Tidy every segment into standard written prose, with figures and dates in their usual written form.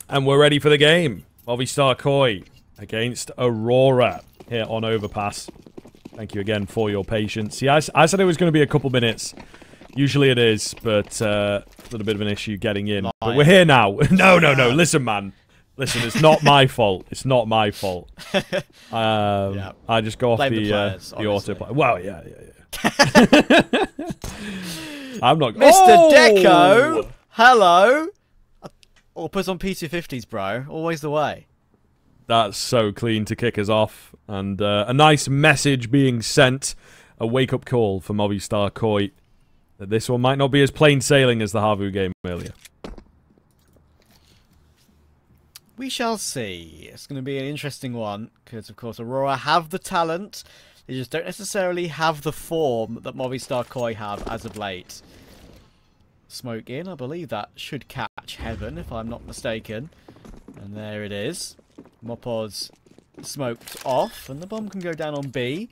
And we're ready for the game. Movistar Koi against Aurora here on Overpass. Thank you again for your patience. Yeah, I said it was going to be a couple minutes. Usually it is, but a little bit of an issue getting in. But we're here now. No. Listen, man. Listen, it's not my fault. It's not my fault. Yeah. I just go off the autoplay. Well, yeah. I'm not... Mr. Deco! Hello! Or put on P250s, bro. Always the way. That's so clean to kick us off. And a nice message being sent. A wake-up call for Movistar Koi. That this one might not be as plain sailing as the Havu game earlier. We shall see. It's going to be an interesting one. Because, of course, Aurora have the talent. They just don't necessarily have the form that Movistar Koi have as of late. Smoke in. I believe that should catch heaven, if I'm not mistaken. And there it is. Mopoz smoked off, and the bomb can go down on B.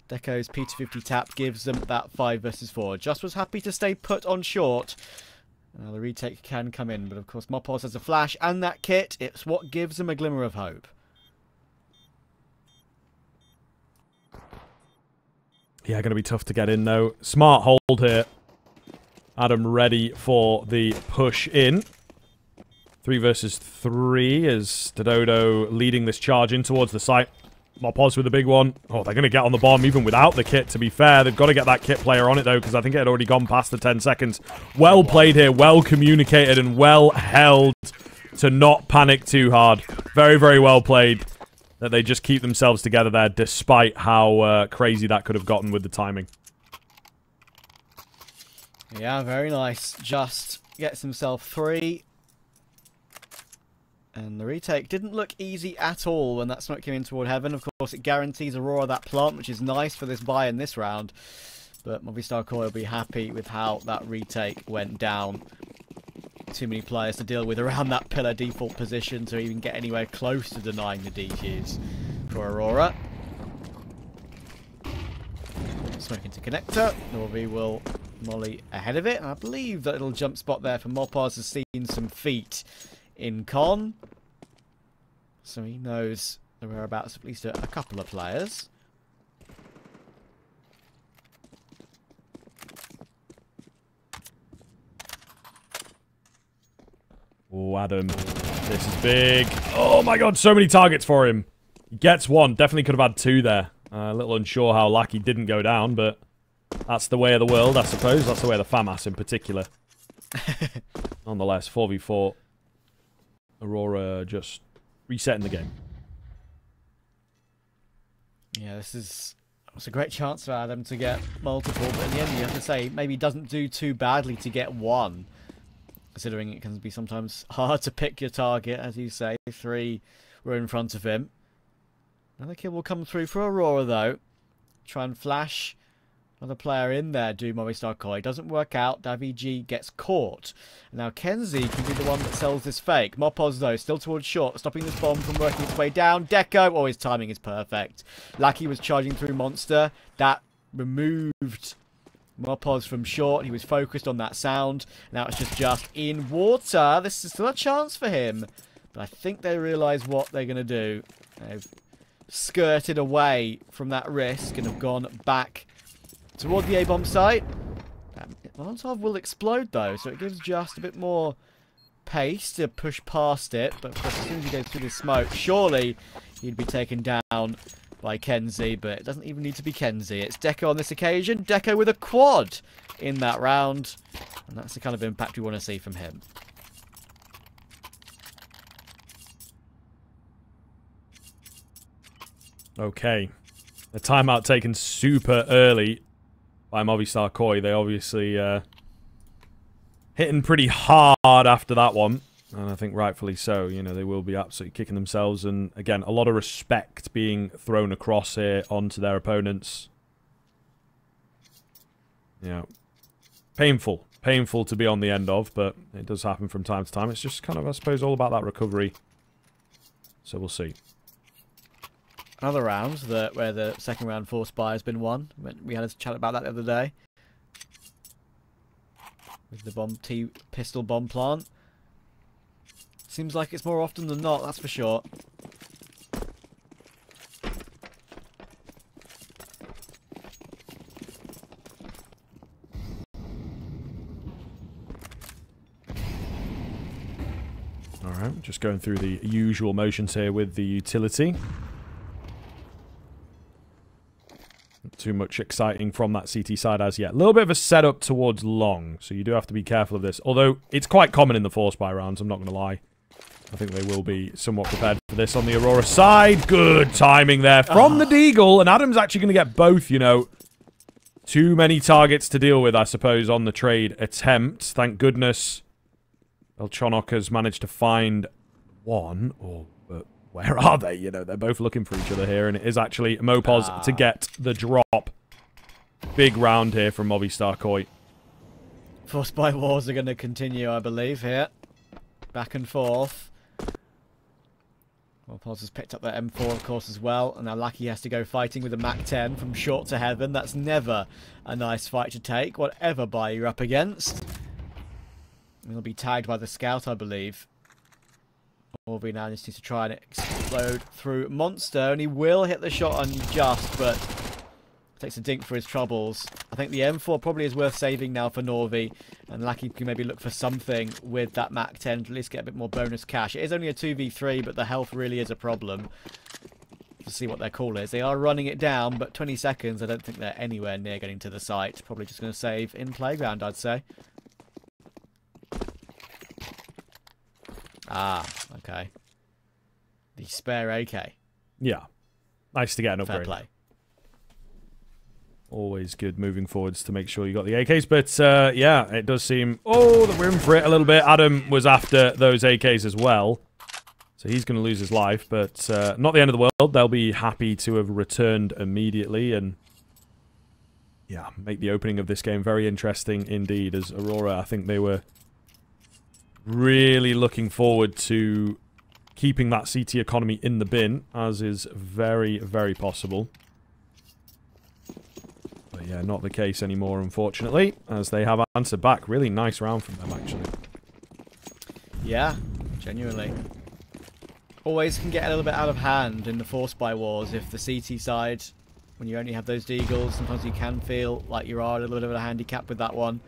Deco's P250 tap gives them that 5 versus 4. Just was happy to stay put on short. Now the retake can come in, but of course Mopoz has a flash and that kit. It's what gives them a glimmer of hope. Yeah, going to be tough to get in, though. Smart hold here. Adam ready for the push in. 3 versus 3 as stadodo leading this charge in towards the site. Mopoz with a big one. Oh, they're going to get on the bomb even without the kit, to be fair. They've got to get that kit player on it, though, because I think it had already gone past the 10 seconds. Well played here, well communicated, and well held to not panic too hard. Very, very well played. That they just keep themselves together there, despite how crazy that could have gotten with the timing. Yeah, very nice. Just gets himself 3. And the retake didn't look easy at all when that smoke came in toward heaven. Of course, it guarantees Aurora that plant, which is nice for this buy in this round. But Movistar Koi will be happy with how that retake went down. Too many players to deal with around that pillar default position to even get anywhere close to denying the DQs for Aurora. Smoke into connector. Norwi will molly ahead of it. And I believe that little jump spot there for Mopoz has seen some feet in con, so he knows the whereabouts of at least a couple of players. Oh, Adam, this is big. Oh my god, so many targets for him. He gets one, definitely could have had 2 there. A little unsure how Lackey didn't go down, but that's the way of the world, I suppose. That's the way of the FAMAS in particular. Nonetheless, 4v4. Aurora just resetting the game. Yeah, it's a great chance for Adam to get multiple, but in the end you have to say maybe doesn't do too badly to get 1. Considering it can be sometimes hard to pick your target, as you say. 3 were in front of him. Another kill will come through for Aurora though. Try and flash another player in there, do Movistar Koi. Doesn't work out. Davig gets caught. Now KENSi can be the one that sells this fake. Mopoz, though, still towards short, stopping this bomb from working its way down. Deco, oh, his timing is perfect. Lackey was charging through Monster. That removed Mopoz from short. He was focused on that sound. Now it's just in water. This is still a chance for him. But I think they realise what they're going to do. They've skirted away from that risk and have gone back toward the A-bomb site. Molotov will explode though, so it gives just a bit more pace to push past it. But of course, as soon as he goes through the smoke, surely he'd be taken down by KENSi. But it doesn't even need to be KENSi. It's Deco on this occasion. Deco with a quad in that round. And that's the kind of impact we want to see from him. Okay. The timeout taken super early by Movistar Koi. They obviously hitting pretty hard after that one. And I think rightfully so. You know, they will be absolutely kicking themselves. And again, a lot of respect being thrown across here onto their opponents. Yeah. Painful. Painful to be on the end of, but it does happen from time to time. It's just kind of, I suppose, all about that recovery. So we'll see. Another round where the second round for Spy has been won. We had a chat about that the other day. With the pistol bomb plant. Seems like it's more often than not, that's for sure. Alright, just going through the usual motions here with the utility. Not too much exciting from that CT side as yet. A little bit of a setup towards long, so you do have to be careful of this. Although, it's quite common in the force buy rounds, I'm not going to lie. I think they will be somewhat prepared for this on the Aurora side. Good timing there from the Deagle, and Adam's actually going to get both, you know. Too many targets to deal with, I suppose, on the trade attempt. Thank goodness Belchonok has managed to find one. But where are they? You know, they're both looking for each other here, and it is actually Mopos to get the drop. Big round here from Movistar Koi. Force buy wars are going to continue, I believe, here. Back and forth. Mopos has picked up that M4, of course, as well. And now Lucky has to go fighting with a MAC-10 from short to heaven. That's never a nice fight to take, whatever buy you're up against. He'll be tagged by the scout, I believe. Norwi now just needs to try and explode through Monster. And he will hit the shot unjust, but takes a dink for his troubles. I think the M4 probably is worth saving now for Norwi. And Lucky can maybe look for something with that MAC-10 to at least get a bit more bonus cash. It is only a 2v3, but the health really is a problem. To see what their call is. They are running it down, but 20 seconds, I don't think they're anywhere near getting to the site. Probably just going to save in playground, I'd say. Ah, okay. The spare AK. Yeah. Nice to get an upgrade. Fair play. Always good moving forwards to make sure you got the AKs. But, yeah, it does seem... Oh, that we're in for it a little bit. Adam was after those AKs as well. So he's going to lose his life. But not the end of the world. They'll be happy to have returned immediately. And, yeah, make the opening of this game very interesting indeed. As Aurora, I think they were really looking forward to keeping that CT economy in the bin. As is very, very possible. But yeah, not the case anymore, unfortunately, as they have answered back. Really nice round from them, actually. Yeah, genuinely. Always can get a little bit out of hand in the force buy wars if the CT side, when you only have those deagles, sometimes you can feel like you are a little bit of a handicap with that one.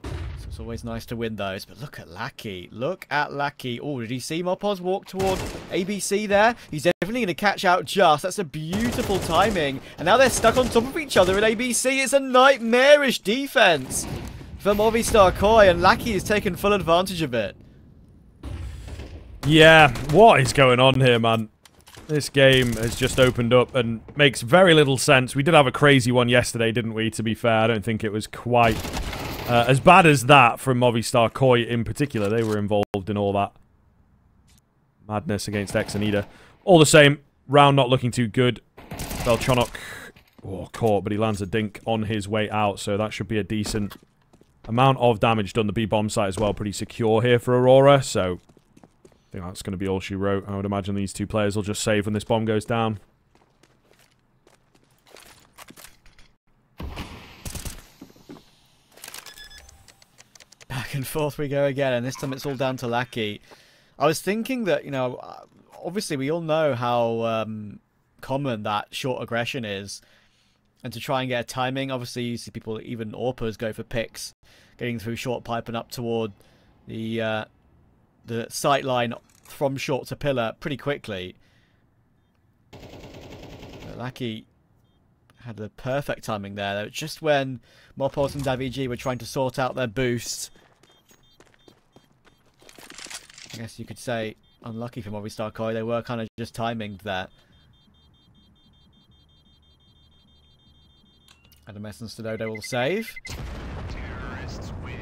So it's always nice to win those. But look at Lucky. Look at Lucky. Oh, did he see Mopos walk toward ABC there? He's definitely going to catch out just. That's a beautiful timing. And now they're stuck on top of each other in ABC. It's a nightmarish defense for Movistar Koi, and Lucky has taken full advantage of it. Yeah, what is going on here, man? This game has just opened up and makes very little sense. We did have a crazy one yesterday, didn't we, to be fair? I don't think it was quite as bad as that from Movistar Koi in particular. They were involved in all that madness against Exanida. All the same, round not looking too good. Belchonok, caught, but he lands a dink on his way out, so that should be a decent amount of damage done. The B-bomb site as well, pretty secure here for Aurora, so I think that's going to be all she wrote. I would imagine these two players will just save when this bomb goes down. Back and forth we go again, and this time it's all down to Lucky. I was thinking that, you know, obviously we all know how common that short aggression is. And to try and get a timing, obviously you see people, even AWPers, go for picks, getting through short pipe and up toward the sight line from short to pillar pretty quickly. But Lucky had the perfect timing there. Just when Mopos and Davigi were trying to sort out their boost. I guess you could say unlucky for Movistar Koi. They were kind of just timing there. Adam and stadodo will save. Terrorists win.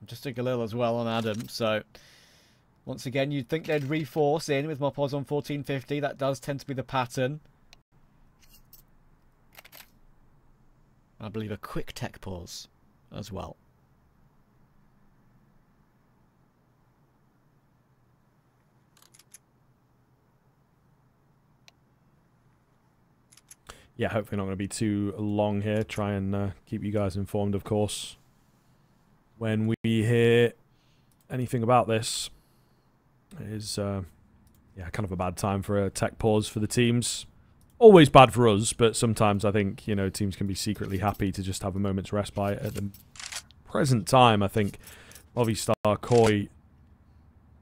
Just a Galil as well on Adam, so once again you'd think they'd reforce in with Mopos on 1450. That does tend to be the pattern. I believe a quick tech pause as well. yeah, hopefully not going to be too long here. Try and keep you guys informed, of course, when we hear anything about this. It is, yeah, kind of a bad time for a tech pause for the teams. Always bad for us, but sometimes I think, you know, teams can be secretly happy to just have a moment's respite. At the present time, I think Movistar Koi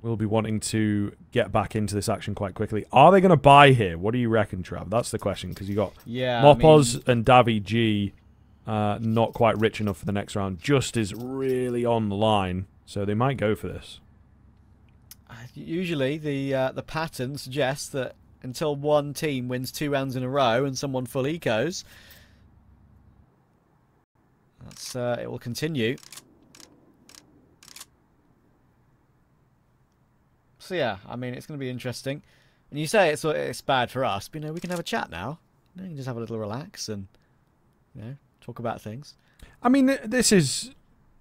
will be wanting to get back into this action quite quickly. Are they going to buy here? What do you reckon, Trav? That's the question, because you got Mopos and Davi G not quite rich enough for the next round. Just is really on the line, so they might go for this. Usually, the pattern suggests that until one team wins 2 rounds in a row and someone full ecos, that's it will continue. So yeah, I mean, it's going to be interesting. And you say it's bad for us, but you know, we can have a chat now. You know, you can just have a little relax and, you know, talk about things. I mean, this is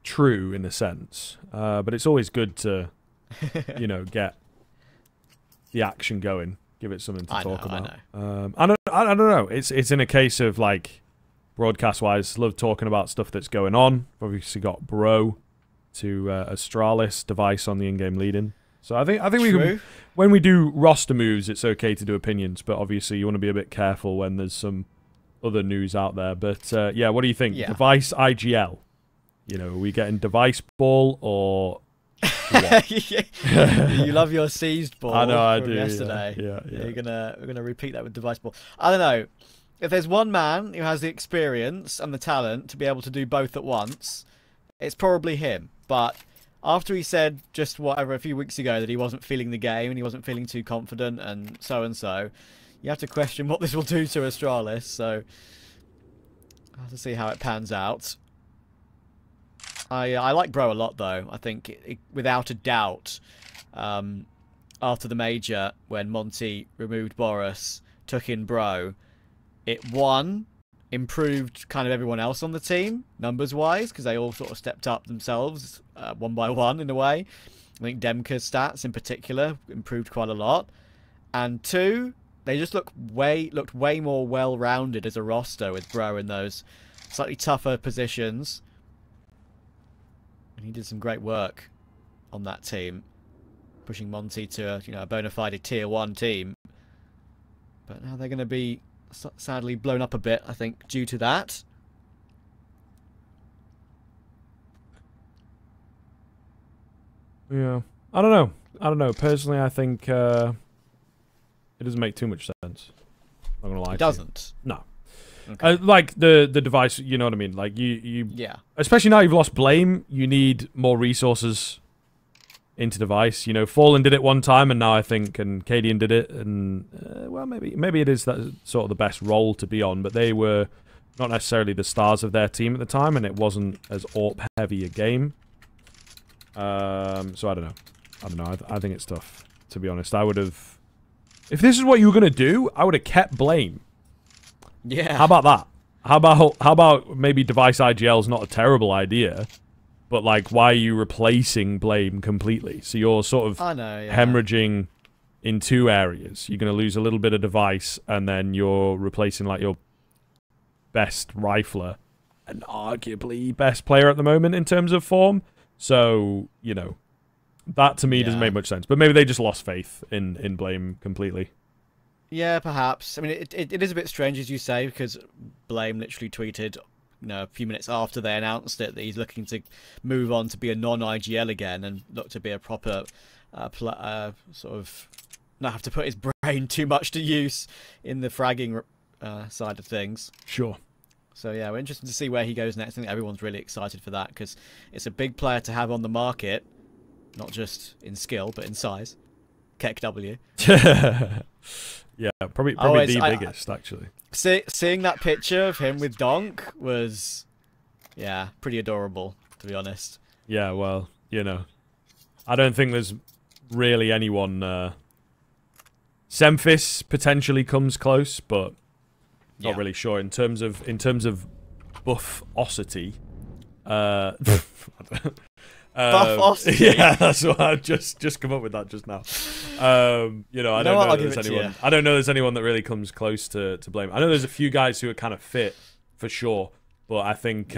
true in a sense, but it's always good to, you know, get the action going. Give it something to talk about. I don't know. It's in a case of, like, broadcast-wise, love talking about stuff that's going on. We've obviously got Bro to Astralis device on the in-game lead-in. So I think we can, when we do roster moves, it's okay to do opinions, but obviously you want to be a bit careful when there's some other news out there. But yeah, what do you think? Yeah. Device IGL. You know, are we getting device ball or what? You love your seized ball. I know I from do. yesterday. Yeah. We're gonna repeat that with device ball. I don't know. If there's one man who has the experience and the talent to be able to do both at once, it's probably him. But after he said just whatever a few weeks ago that he wasn't feeling the game and he wasn't feeling too confident and so, you have to question what this will do to Astralis. So I'll have to see how it pans out. I like Bro a lot, though. I think, without a doubt, after the major, when Monty removed Boris, took in Bro, it, one, improved kind of everyone else on the team, numbers-wise, because they all sort of stepped up themselves, one by one, in a way. I think Demka's stats, in particular, improved quite a lot. And two, they just looked way more well-rounded as a roster with Bro in those slightly tougher positions. And he did some great work on that team, pushing Monty to a bona fide tier 1 team. But now they're going to be sadly blown up a bit, I think, due to that. Yeah, I don't know. Personally, I think it doesn't make too much sense. I'm not gonna lie. It doesn't. No. Okay. Like the device, you know what I mean? Like you yeah. Especially now you've lost Blame, you need more resources into device. You know, Fallen did it one time, and now I think, and Cadian did it, and well, maybe it is that sort of the best role to be on, but they were not necessarily the stars of their team at the time, and it wasn't as AWP heavy a game. So I don't know. I think it's tough, to be honest. I would have, if this is what you were gonna do, I would have kept Blame. Yeah. How about that? How about maybe device IGL is not a terrible idea, but like, why are you replacing Blame completely? So you're sort of hemorrhaging in two areas. You're gonna lose a little bit of device, and then you're replacing like your best rifler and arguably best player at the moment in terms of form. So, you know, that to me doesn't make much sense. But maybe they just lost faith in Blame completely. Yeah, perhaps. I mean, it is a bit strange, as you say, because Blame literally tweeted, a few minutes after they announced it, that he's looking to move on to be a non-IGL again and look to be a proper sort of not have to put his brain too much to use in the fragging side of things. Sure. So yeah, we're interested to see where he goes next. I think everyone's really excited for that because it's a big player to have on the market, not just in skill but in size. KEKW. Yeah, probably the biggest actually. Seeing that picture of him with Donk was, yeah, pretty adorable, to be honest. Yeah, well, I don't think there's really anyone. Semphis potentially comes close, but not really sure in terms of buffosity. Buffosity. Yeah, that's what I've just come up with that just now. You know, I don't know there's anyone. I don't know there's anyone that really comes close to blame. I know there's a few guys who are kind of fit for sure, but I think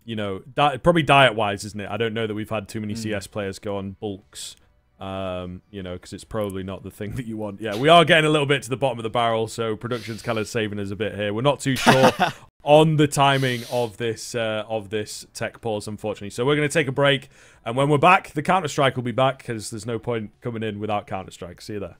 you know, probably diet-wise, isn't it? I don't know that we've had too many CS players go on bulks. You know, because it's probably not the thing that you want. Yeah, we are getting a little bit to the bottom of the barrel, so production's kind of saving us a bit here. We're not too sure on the timing of this tech pause, unfortunately. So we're going to take a break, and when we're back, the Counter-Strike will be back, because there's no point coming in without Counter-Strike. See you there.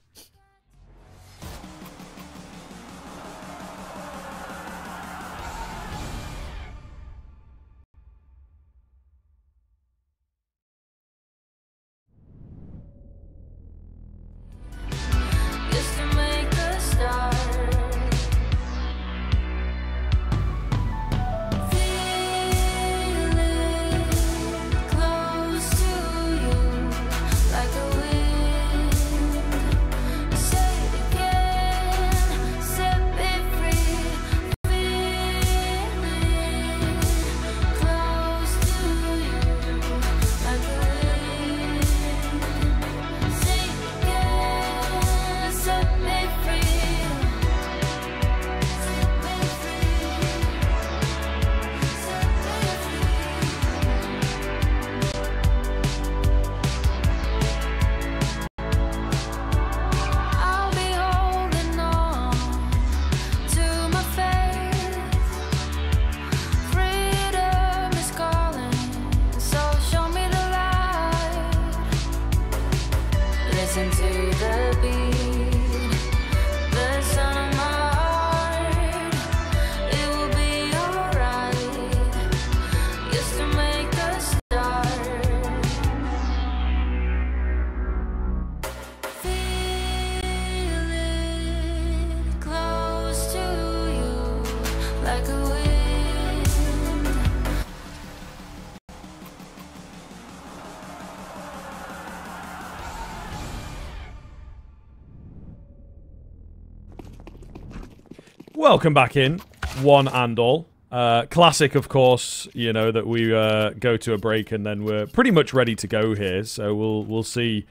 Welcome back in, one and all. Classic, of course, you know, that we go to a break and then we're pretty much ready to go here. So we'll see.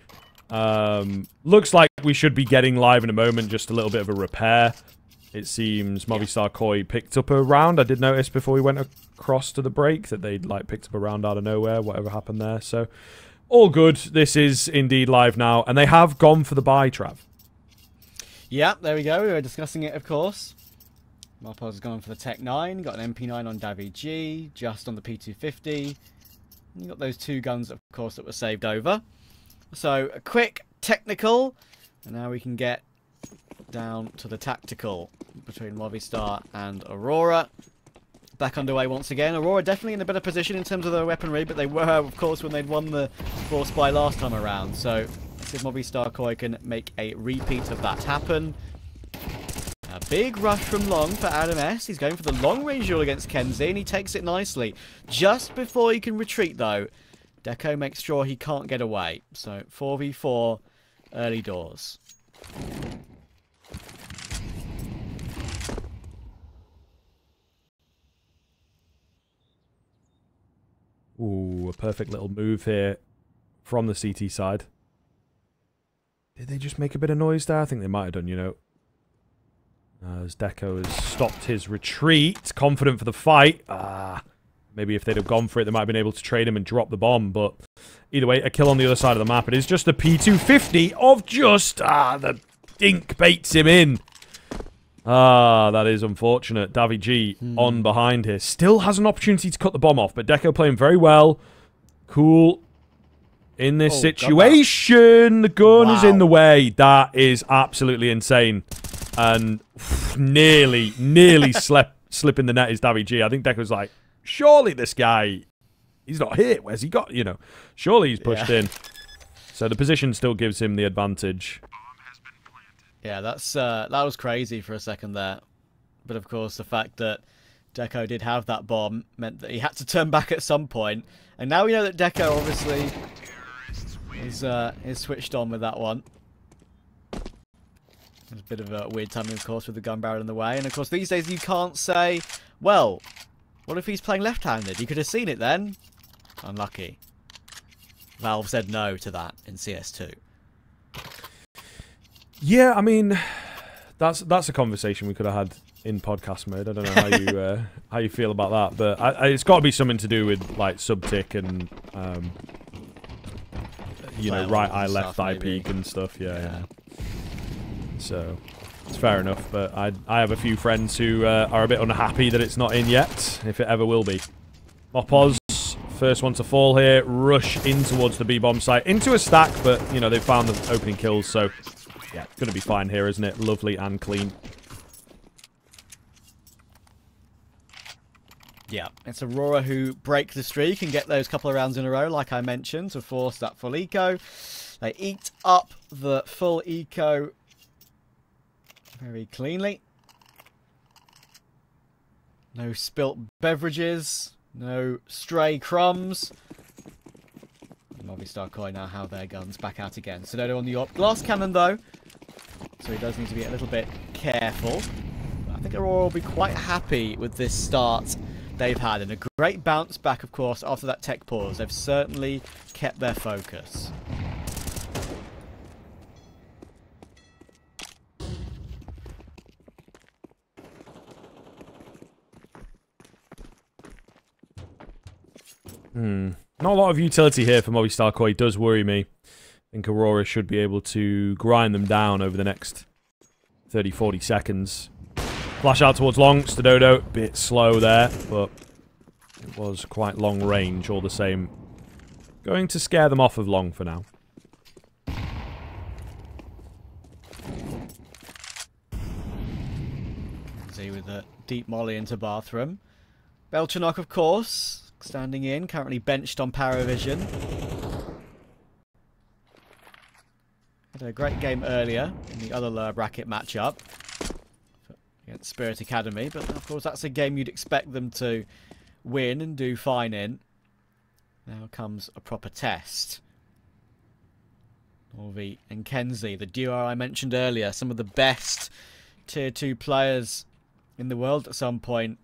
Looks like we should be getting live in a moment, just a little bit of a repair. It seems Movistar Koi picked up a round. I did notice before we went across to the break that they'd like picked up a round out of nowhere, whatever happened there. So all good. This is indeed live now. And they have gone for the buy, Trav. Yeah, there we go. We were discussing it, of course. Marpos has gone for the Tech 9, got an MP9 on Davi G, just on the P250. You got those two guns, of course, that were saved over. So, a quick technical, and now we can get down to the tactical between Movistar and Aurora. Back underway once again. Aurora definitely in a better position in terms of their weaponry, but they were, of course, when they'd won the Force Buy last time around. So, let's see if Movistar Koi can make a repeat of that happen. A big rush from long for Adam S. He's going for the long range duel against KENSi, and he takes it nicely. Just before he can retreat, though, Deco makes sure he can't get away. So, 4v4, early doors. Ooh, a perfect little move here from the CT side. Did they just make a bit of noise there? I think they might have done, you know. As Deco has stopped his retreat, confident for the fight. Maybe if they'd have gone for it, they might have been able to trade him and drop the bomb. But either way, a kill on the other side of the map. It is just the P250 of just... the dink baits him in. That is unfortunate. Davi G on behind here. Still has an opportunity to cut the bomb off, but Deco playing very well. Cool. In this situation, the gun is in the way. That is absolutely insane. And nearly slipping the net is Davi G. I think Deco's like, surely this guy, he's not hit. Where's he got, you know? Surely he's pushed in. So the position still gives him the advantage. Yeah, that was crazy for a second there. But of course, the fact that Deco did have that bomb meant that he had to turn back at some point. And now we know that Deco obviously is switched on with that one. There's a bit of a weird timing, of course, with the gun barrel in the way. And, of course, these days you can't say, well, what if he's playing left-handed? You could have seen it then. Unlucky. Valve said no to that in CS2. Yeah, I mean, that's a conversation we could have had in podcast mode. I don't know how you feel about that, but it's got to be something to do with like subtick and you know, right eye, left eye peak and stuff. Yeah. So it's fair enough, but I have a few friends who are a bit unhappy that it's not in yet, if it ever will be. Mopos, first one to fall here, rush in towards the B-bomb site, into a stack, but you know, they've found the opening kills, so yeah, it's gonna be fine here, isn't it? Lovely and clean. Yeah, it's Aurora who break the streak and get those couple of rounds in a row, like I mentioned, to force that full eco. They eat up the full eco very cleanly. No spilt beverages, no stray crumbs. And Movistar Koi now have their guns back out again. stadodo on the AWP. Glass cannon, though, so he does need to be a little bit careful. But I think Aurora will be quite happy with this start they've had, and a great bounce back, of course, after that tech pause. They've certainly kept their focus. Not a lot of utility here for Movistar Koi. Does worry me. I think Aurora should be able to grind them down over the next 30-40 seconds. Flash out towards long. stadodo, bit slow there, but it was quite long range all the same. Going to scare them off of long for now. KENSi with a deep molly into bathroom. Belchanok, of course, standing in, currently benched on Paravision. Had a great game earlier in the other lower bracket matchup against Spirit Academy, but of course that's a game you'd expect them to win and do fine in. Now comes a proper test. Norwi and KENSi, the duo I mentioned earlier, some of the best tier 2 players in the world at some point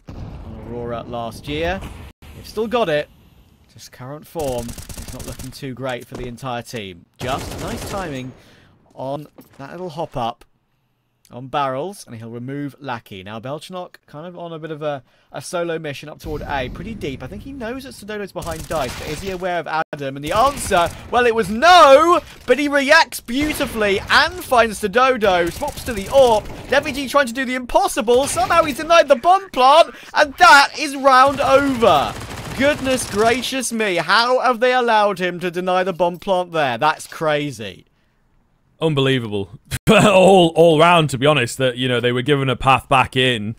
on Aurora last year. They've still got it, just current form is not looking too great for the entire team. Just nice timing on that little hop up on barrels, and he'll remove Lackey. Now Belchanok kind of on a bit of a solo mission up toward A, pretty deep. I think he knows that stadodo's behind Dice, but is he aware of Adam? And the answer, well, it was no, but he reacts beautifully and finds stadodo, swaps to the AWP. Deputy trying to do the impossible, somehow he's denied the bomb plant, and that is round over. Goodness gracious me, how have they allowed him to deny the bomb plant there? That's crazy. Unbelievable. all round, to be honest, that, you know, they were given a path back in,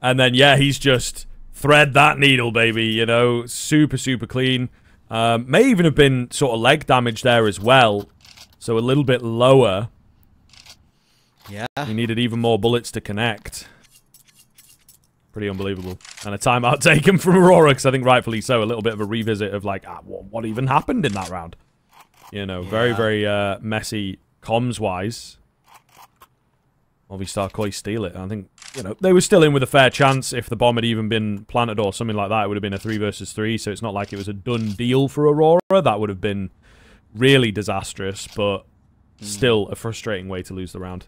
and then, yeah, he's just thread that needle, baby, you know, super clean. May even have been sort of leg damage there as well, so a little bit lower. Yeah. He needed even more bullets to connect. Pretty unbelievable. And a timeout taken from Aurora, because I think rightfully so, a little bit of a revisit of, like, what even happened in that round? You know, yeah. very messy comms-wise. Movistar Koi steal it. I think, you know, they were still in with a fair chance. If the bomb had even been planted or something like that, it would have been a 3 versus 3, so it's not like it was a done deal for Aurora. That would have been really disastrous, but still a frustrating way to lose the round.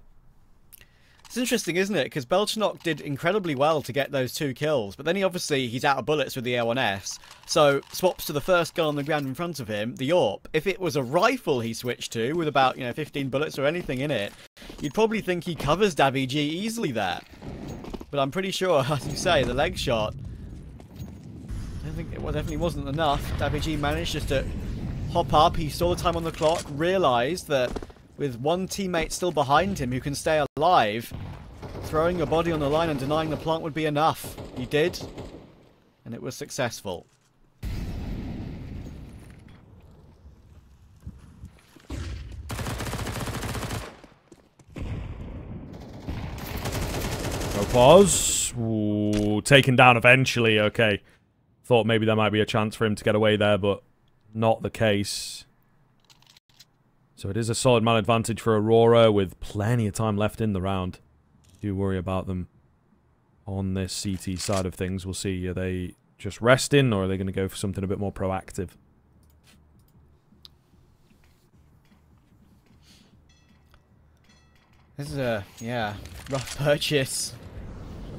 It's interesting, isn't it? Because Belchanok did incredibly well to get those 2 kills, but then he's out of bullets with the L1S, so swaps to the first gun on the ground in front of him, the AWP. If it was a rifle he switched to, with about, you know, 15 bullets or anything in it, you'd probably think he covers daviG easily there. But I'm pretty sure, as you say, the leg shot, I think it definitely wasn't enough. daviG managed just to hop up, he saw the time on the clock, realised that with one teammate still behind him who can stay alive, throwing your body on the line and denying the plant would be enough. He did, and it was successful. No pause. Ooh, taken down eventually, okay. Thought maybe there might be a chance for him to get away there, but not the case. So it is a solid man advantage for Aurora with plenty of time left in the round. Do worry about them on this CT side of things. We'll see. Are they just resting, or are they going to go for something a bit more proactive? This is a, yeah, rough purchase.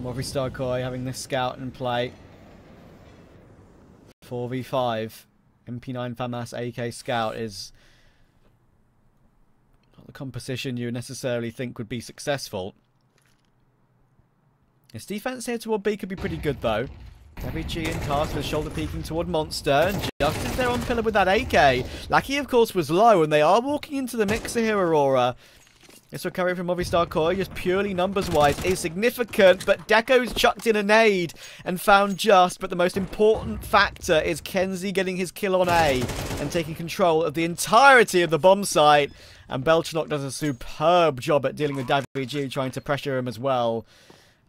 Movistar Koi having this scout in play. 4v5. MP9 FAMAS AK Scout is not the composition you necessarily think would be successful. His defense here toward B could be pretty good though. Heavy Chi and Cast with shoulder peeking toward Monster, and just as they're on pillar with that AK, Lackey of course was low, and they are walking into the mixer here, Aurora. This recovery from Movistar Koi, just purely numbers-wise, is significant, but Deco's chucked in a nade and found just, but the most important factor is KENSi getting his kill on A and taking control of the entirety of the bomb site, and Belchenok does a superb job at dealing with Davy trying to pressure him as well.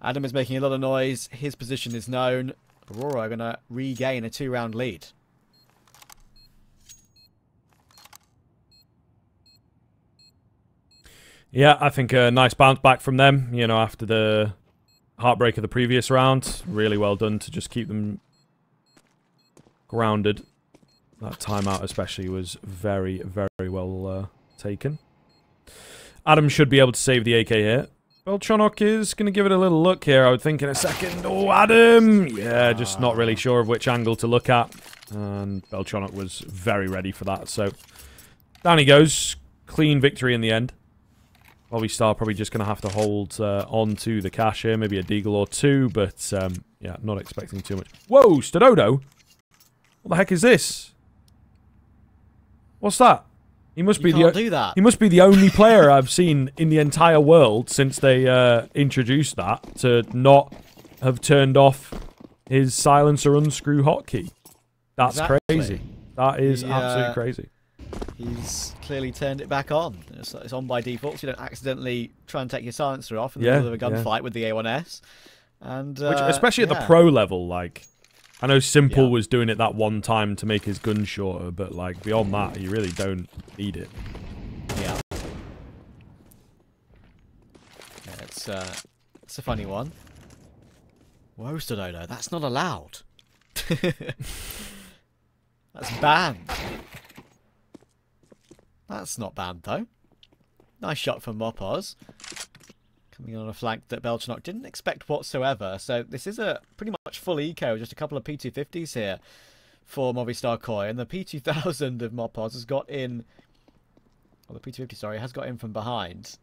Adam is making a lot of noise, his position is known. Aurora are going to regain a 2-round lead. Yeah, I think a nice bounce back from them, you know, after the heartbreak of the previous round. Really well done to just keep them grounded. That timeout especially was very, very well taken. Adam should be able to save the AK here. Belchenok is going to give it a little look here, I would think, in a second. Oh, Adam! Yeah, just not really sure of which angle to look at. And Belchenok was very ready for that. So, down he goes. Clean victory in the end. Movistar probably just going to have to hold on to the cash here. Maybe a deagle or two, but yeah, not expecting too much. Whoa, stadodo! What the heck is this? What's that? He must be he must be the only player I've seen in the entire world since they introduced that to not have turned off his silencer unscrew hotkey. That's crazy. That is absolutely crazy. He's clearly turned it back on. It's on by default, so you don't accidentally try and take your silencer off in the middle of a gunfight with the A1S. And which, especially at the pro level, like, I know Simple was doing it that one time to make his gun shorter, but like beyond that, you really don't need it. Yeah. It's a funny one. Whoa, stadodo, that's not allowed. That's banned. That's not banned, though. Nice shot from Mopos. Coming on a flank that Belchenok didn't expect whatsoever. So this is a pretty much full eco. Just a couple of P250s here for Movistar Koi. And the P2000 of Mopos has got in... Well, the P250, sorry, has got in from behind.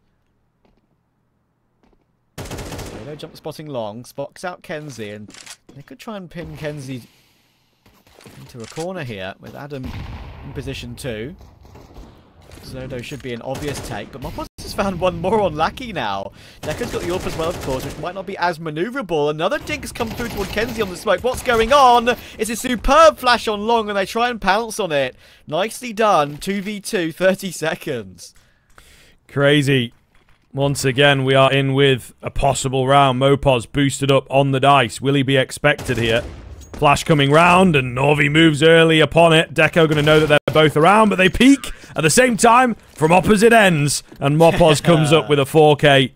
Stadodo jump spotting long. Spots out KENSi. And they could try and pin KENSi into a corner here with Adam in position 2. Stadodo should be an obvious take, but Mopos has found one more on Lackey now. Deco's got the AWP as well, of course, which might not be as maneuverable. Another dink's come through toward KENSi on the smoke. What's going on? It's a superb flash on long, and they try and pounce on it. Nicely done. 2v2, 30 seconds. Crazy. Once again, we are in with a possible round. Mopos boosted up on the dice. Will he be expected here? Flash coming round, and Norwi moves early upon it. Deco going to know that they're both around, but they peek at the same time from opposite ends. And Mopos comes up with a 4K.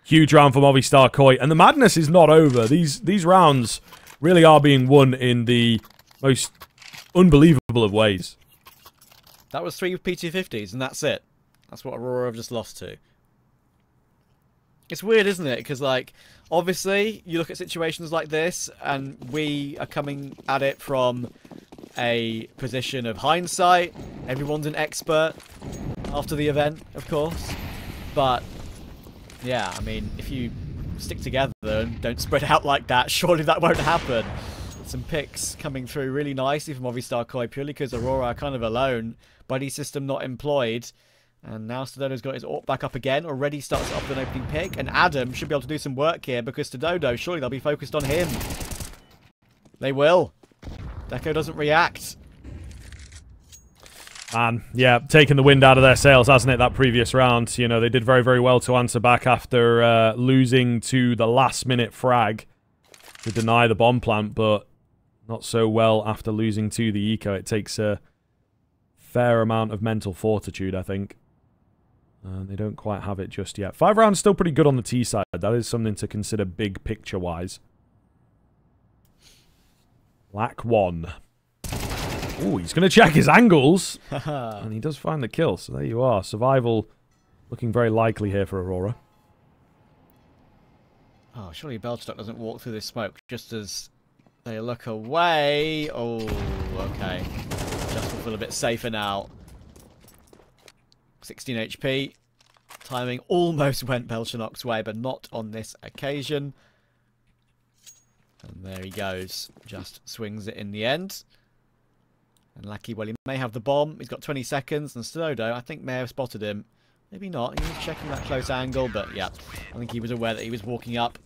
Huge round for Movistar Koi. And the madness is not over. These rounds really are being won in the most unbelievable of ways. That was 3 P250s, and that's it. That's what Aurora have just lost to. It's weird, isn't it? Because, like, obviously, you look at situations like this, and we are coming at it from a position of hindsight. Everyone's an expert after the event, of course. But, yeah, I mean, if you stick together and don't spread out like that, surely that won't happen. Some picks coming through really nicely from Movistar Koi, purely because Aurora are kind of alone. Buddy system not employed. And now stadodo's got his AWP back up again. Already starts up with an opening pick. And Adam should be able to do some work here because stadodo, surely they'll be focused on him. They will. Deco doesn't react. Yeah, taking the wind out of their sails, hasn't it, that previous round? You know, they did very, very well to answer back after losing to the last-minute frag to deny the bomb plant, but not so well after losing to the eco. It takes a fair amount of mental fortitude, I think. They don't quite have it just yet. 5 rounds still pretty good on the T side. That is something to consider big picture-wise. Lack 1. Ooh, he's going to check his angles. And he does find the kill, so there you are. Survival Looking very likely here for Aurora. Oh, surely Belchstock doesn't walk through this smoke just as they look away. Oh, okay. Just will feel a bit safer now. 16 HP. Timing almost went Belchstock's way, but not on this occasion. And there he goes. Just swings it in the end. And Lackey, well, he may have the bomb. He's got 20 seconds. And stadodo, I think, may have spotted him. Maybe not. He was checking that close angle, but yeah. I think he was aware that he was walking up.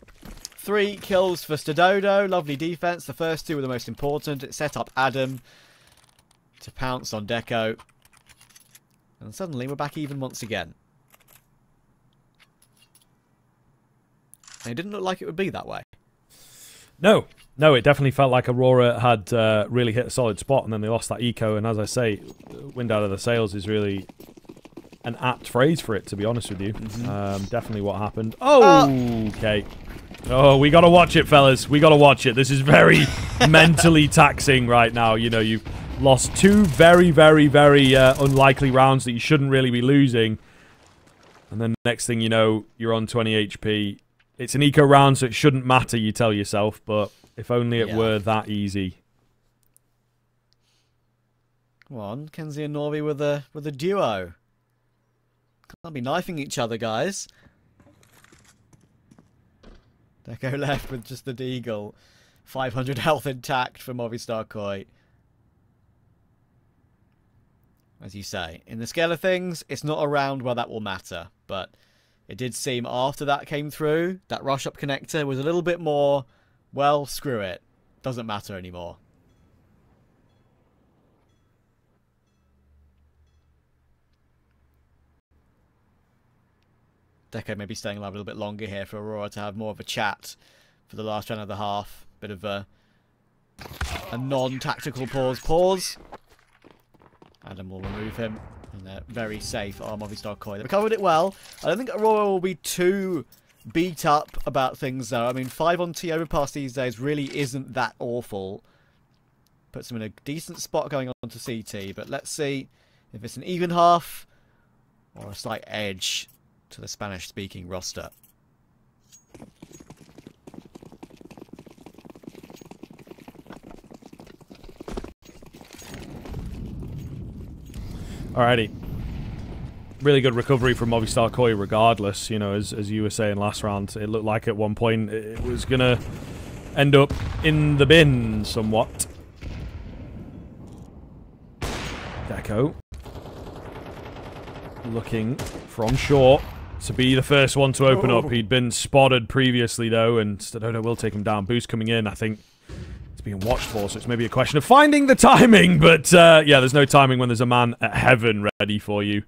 3 kills for stadodo. Lovely defense. The first 2 were the most important. It set up Adam to pounce on Deco. And suddenly we're back even once again. And it didn't look like it would be that way. No, it definitely felt like Aurora had really hit a solid spot, and then they lost that eco. And as I say, wind out of the sails is really an apt phrase for it, to be honest with you. Definitely what happened. Oh, okay. Oh, we got to watch it, fellas. We got to watch it. This is very mentally taxing right now. You know, you've lost 2 very, very, very unlikely rounds that you shouldn't really be losing. And then next thing you know, you're on 20 HP. It's an eco round, so it shouldn't matter, you tell yourself, but if only it were that easy. Come on, KENSi and Norwi with a duo. Can't be knifing each other, guys. Deco left with just the deagle. 500 health intact for Movistar Koi. As you say, in the scale of things, it's not a round where that will matter, but it did seem after that came through, that rush-up connector was a little bit more, well, screw it. Doesn't matter anymore. Deco may be staying alive a little bit longer here for Aurora to have more of a chat for the last round of the half. Bit of a non-tactical pause. Adam will remove him. And they're very safe on Movistar Koi. They recovered it well. I don't think Aurora will be too beat up about things, though. I mean, 5 on T Overpass these days really isn't that awful. Puts them in a decent spot going on to CT. But let's see if it's an even half or a slight edge to the Spanish-speaking roster. Alrighty. Really good recovery from Movistar Koi regardless. You know, as you were saying last round, it looked like at one point it was going to end up in the bin somewhat. Deco. Looking from short to be the first one to open up. He'd been spotted previously, though, and stadodo will take him down. Boost coming in, I think. Being watched for, so it's maybe a question of finding the timing, but yeah, there's no timing when there's a man at heaven ready for you.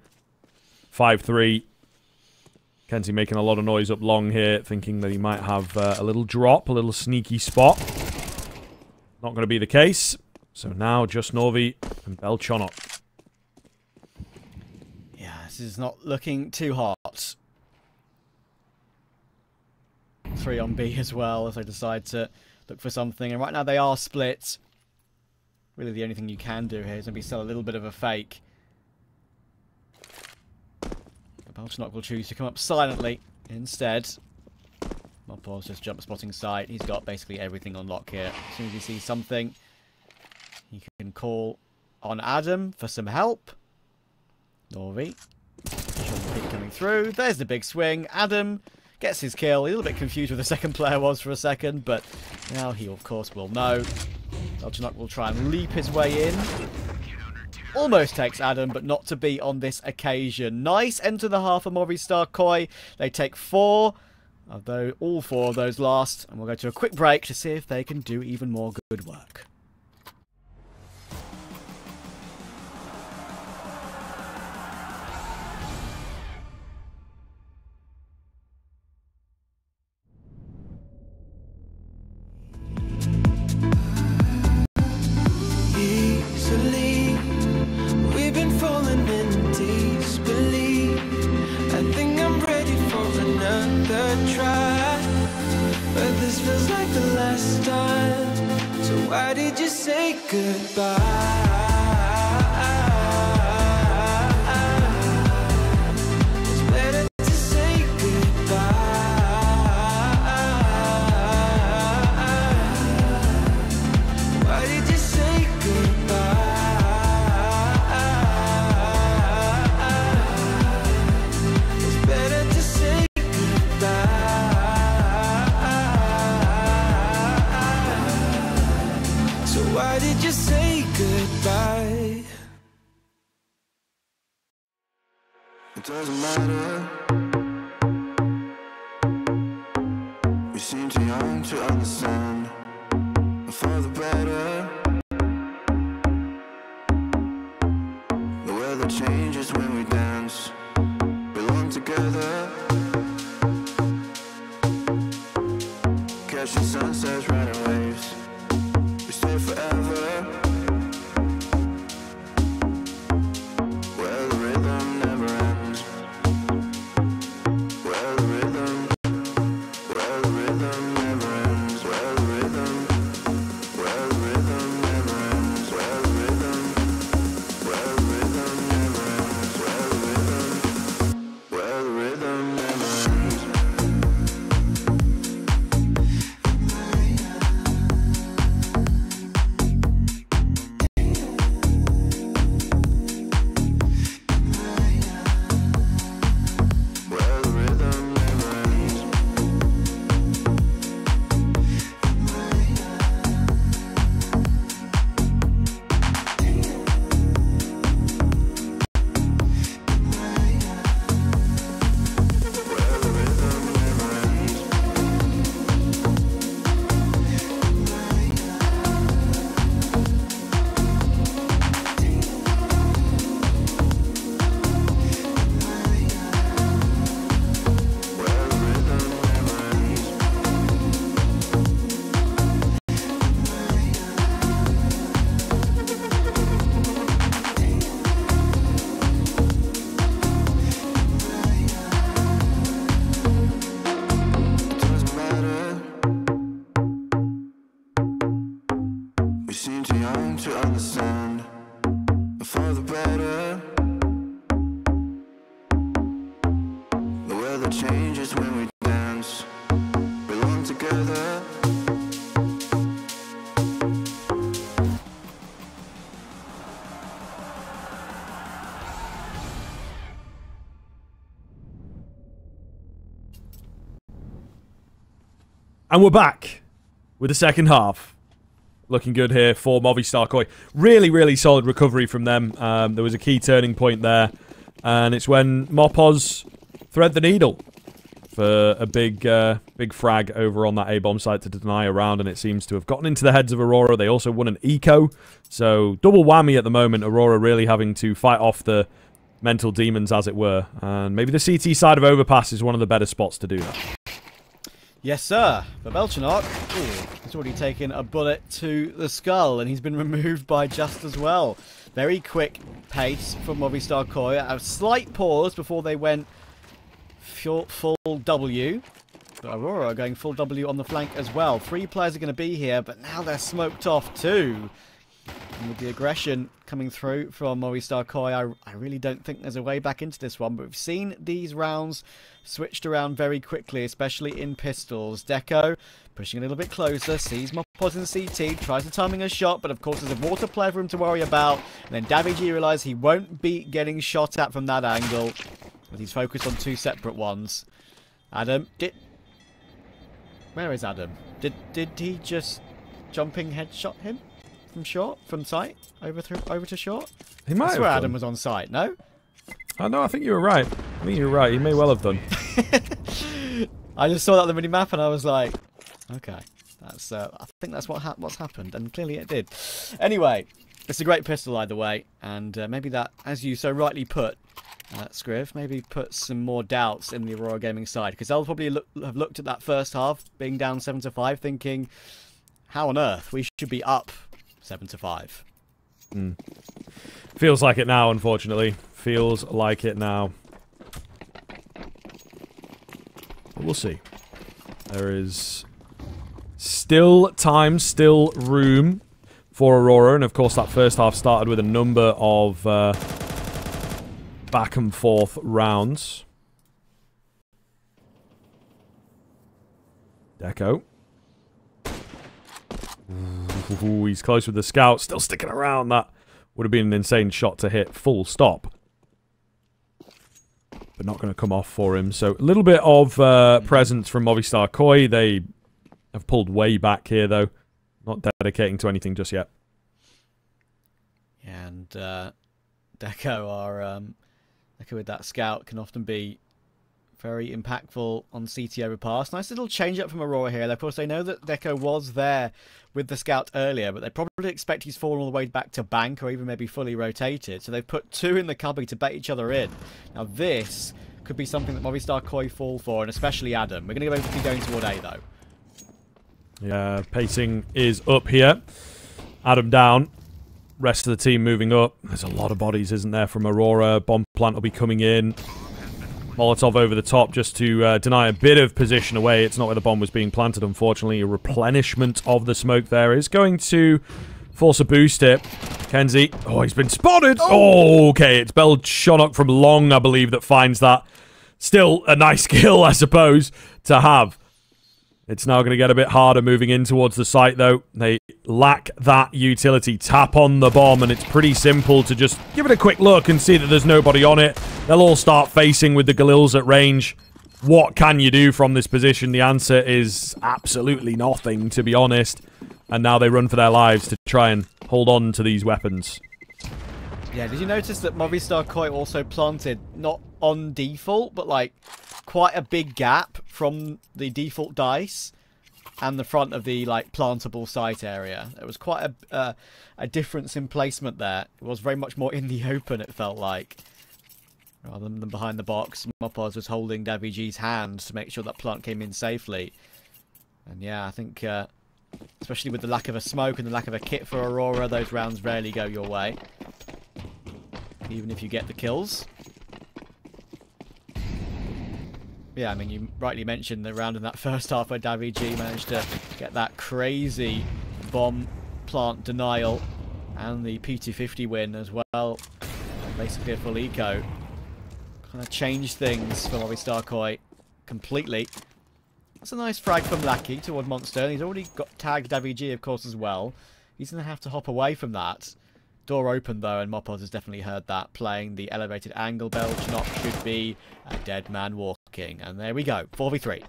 5-3. KENSi making a lot of noise up long here, thinking that he might have a little drop, a little sneaky spot. Not going to be the case. So now just Norwi and Belchstock. Yeah, this is not looking too hot. 3 on B as well, as they decide to look for something, and right now they are split. Really the only thing you can do here is maybe sell a little bit of a fake. Belchstock will choose to come up silently instead. Mopo's just jump spotting sight. He's got basically everything on lock here. As soon as he sees something, he can call on Adam for some help. Norwi. Coming through. There's the big swing. Adam gets his kill. A little bit confused where the second player was for a second, but now he, of course, will know. Belchstock will try and leap his way in. Almost takes Adam, but not to be on this occasion. Nice enter the half of Movistar Koi. They take 4 of those, all 4 of those last, and we'll go to a quick break to see if they can do even more good work. Why did you say goodbye? It's better It doesn't matter. We seem too young to understand. For the better. The weather changes when we dance. Belong together. Catching sunsets, riding waves. We stay forever. Where the rhythm never ends. Where the rhythm never ends. Where the rhythm never ends. Where the rhythm never ends. Where the rhythm never ends. Where the rhythm never ends. Where the rhythm never ends. Where the rhythm never ends. It doesn't matter. We seem too young to understand. For the better. The weather changes when we dance. Belong together. And we're back with the second half. Looking good here for Movistar Koi. Really, really solid recovery from them. There was a key turning point there. And it's when Mopos thread the needle for a big frag over on that A-bomb site to deny a round. And it seems to have gotten into the heads of Aurora. They also won an eco. So double whammy at the moment. Aurora really having to fight off the mental demons, as it were. And maybe the CT side of Overpass is one of the better spots to do that. Yes, sir. But Belchanok, he's already taken a bullet to the skull, and he's been removed by Just as well. Very quick pace from Movistar Koi. A slight pause before they went full W. But Aurora are going full W on the flank as well. 3 players are going to be here, but now they're smoked off too. And with the aggression coming through from Movistar Koi, I really don't think there's a way back into this one. But we've seen these rounds switched around very quickly, especially in pistols. Deco pushing a little bit closer, sees Mopos in CT, tries to timing a shot, but of course there's a water player for him to worry about. And then Davy G realises he won't be getting shot at from that angle, but he's focused on 2 separate ones. Adam, where is Adam? Did he just jumping headshot him? From short, from sight, over to short. He might That's have where done. Adam was on site. No. Oh no, I think you were right. I think you were right. He may well have done. I just saw that on the mini map and I was like, okay, that's. I think that's what's happened, and clearly it did. Anyway, it's a great pistol either way, and maybe that, as you so rightly put, Scriv, maybe put some more doubts in the Aurora Gaming side, because they'll probably have looked at that first half being down 7-5, thinking, how on earth we should be up 7-5. Feels like it now, unfortunately. Feels like it now. But we'll see. There is still time, still room for Aurora. And of course, that first half started with a number of back and forth rounds. Deco. Ooh, he's close with the scout. Still sticking around. That would have been an insane shot to hit. Full stop. But not going to come off for him. So a little bit of presence from Movistar Koi. They have pulled way back here, though. Not dedicating to anything just yet. And Deco are Echo with that scout can often be very impactful on CT Overpass. Nice little change up from Aurora here. Of course, they know that Deco was there with the scout earlier, but they probably expect he's fallen all the way back to bank or even maybe fully rotated. So they've put 2 in the cubby to bait each other in. Now this could be something that Movistar Koi fall for, and especially Adam. We're going to be going toward A though. Yeah, pacing is up here. Adam down. Rest of the team moving up. There's a lot of bodies, isn't there, from Aurora. Bomb plant will be coming in. Molotov over the top just to deny a bit of position away. It's not where the bomb was being planted, unfortunately. A replenishment of the smoke there is going to force a boost it. KENSi. Oh, he's been spotted. Oh, okay. It's Bell Shonok from long, I believe, that finds that. Still a nice kill, I suppose, to have. It's now going to get a bit harder moving in towards the site, though. They lack that utility. Tap on the bomb, and it's pretty simple to just give it a quick look and see that there's nobody on it. They'll all start facing with the Galils at range. What can you do from this position? The answer is absolutely nothing, to be honest. And now they run for their lives to try and hold on to these weapons. Yeah, did you notice that Movistar Koi also planted, not on default, but like quite a big gap from the default dice and the front of the like plantable site area? There was quite a difference in placement there. It was very much more in the open, it felt like, rather than behind the box. Mopaz was holding DaviG's hand to make sure that plant came in safely. And yeah, I think especially with the lack of a smoke and the lack of a kit for Aurora, those rounds rarely go your way, even if you get the kills. Yeah, I mean, you rightly mentioned the round in that first half where DaviG managed to get that crazy bomb plant denial and the P250 win as well. Basically a full eco. Kind of changed things for Movistar Koi completely. That's a nice frag from Lackey toward Monster. He's already got tagged DaviG, of course, as well. He's going to have to hop away from that. Door open though, and Mopaz has definitely heard that. Playing the elevated angle. Belchnok should be a dead man walking. And there we go. 4v3.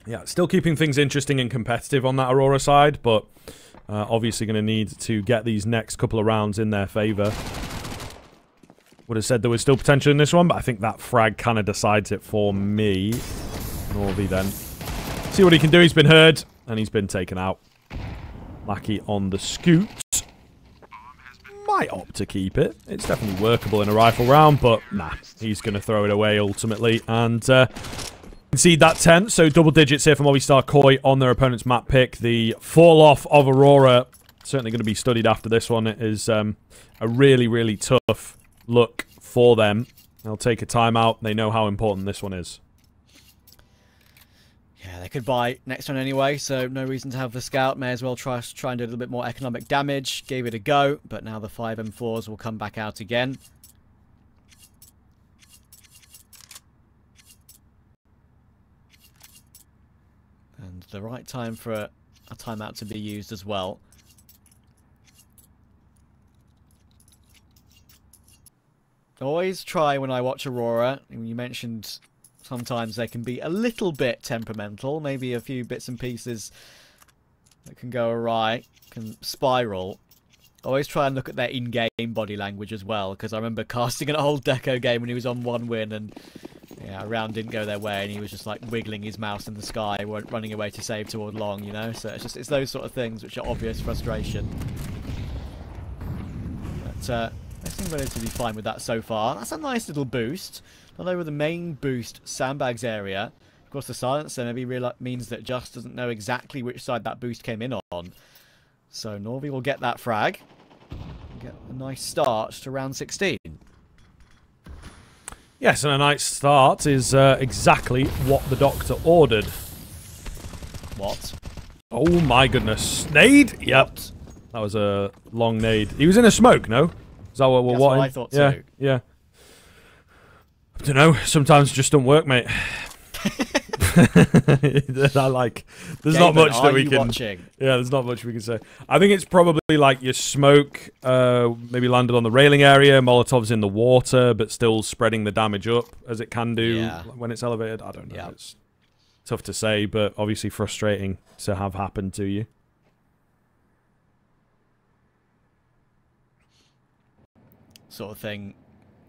Yeah, still keeping things interesting and competitive on that Aurora side, but obviously going to need to get these next couple of rounds in their favour. Would have said there was still potential in this one, but I think that frag kind of decides it for me. Norwi then. See what he can do. He's been heard, and he's been taken out. Lackey on the scoot. Might opt to keep it. It's definitely workable in a rifle round, but nah, he's going to throw it away ultimately and concede that 10. So double digits here for Movistar Koi on their opponent's map pick. The fall off of Aurora certainly going to be studied after this one. It is a really, really tough look for them. They'll take a timeout. They know how important this one is. Yeah, they could buy next one anyway, so no reason to have the scout. May as well try and do a little bit more economic damage. Gave it a go, but now the 5 M4s will come back out again. And the right time for a timeout to be used as well. Always try when I watch Aurora. You mentioned sometimes they can be a little bit temperamental. Maybe a few bits and pieces that can go awry, can spiral. Always try and look at their in-game body language as well, because I remember casting an old Deco game when he was on 1 win and yeah, a round didn't go their way and he was just like wiggling his mouse in the sky, running away to save toward long, you know? So it's those sort of things which are obvious frustration. But they seem relatively fine with that so far. That's a nice little boost. Not over the main boost sandbags area. Of course, the silencer maybe means that Just doesn't know exactly which side that boost came in on. So Norwi will get that frag. Get a nice start to round 16. Yes, and a nice start is exactly what the doctor ordered. What? Oh my goodness. Nade? Yep. What? That was a long nade. He was in a smoke, no? Is that what we're wanting? I thought yeah, too. Yeah. I don't know. Sometimes it just don't work, mate. There's not much that we can. Watching? Yeah, there's not much we can say. I think it's probably like your smoke maybe landed on the railing area, Molotov's in the water, but still spreading the damage up as it can do when it's elevated. I don't know. Yeah. It's tough to say, but obviously frustrating to have happen to you. Sort of thing